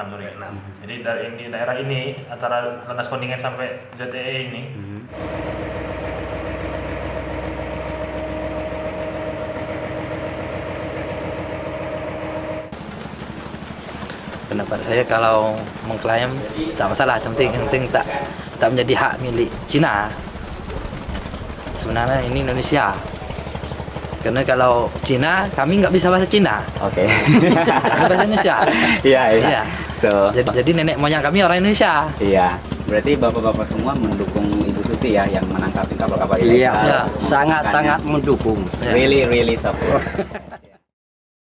Vietnam, sorry. Jadi dari di daerah ini antara landas kontingen sampai ZEE ini. Pendapat saya kalau mengklaim tak masalah, yang penting tak menjadi hak milik Cina. Sebenarnya ini Indonesia. Karena kalau Cina, kami nggak bisa bahasa Cina. Oke. Kami bahasa Indonesia. Iya. So, jadi nenek moyang kami orang Indonesia. iya. Berarti bapak-bapak semua mendukung Ibu Susi ya yang menangkap kapal-kapal ilegal. Iya, sangat-sangat mendukung. Really support.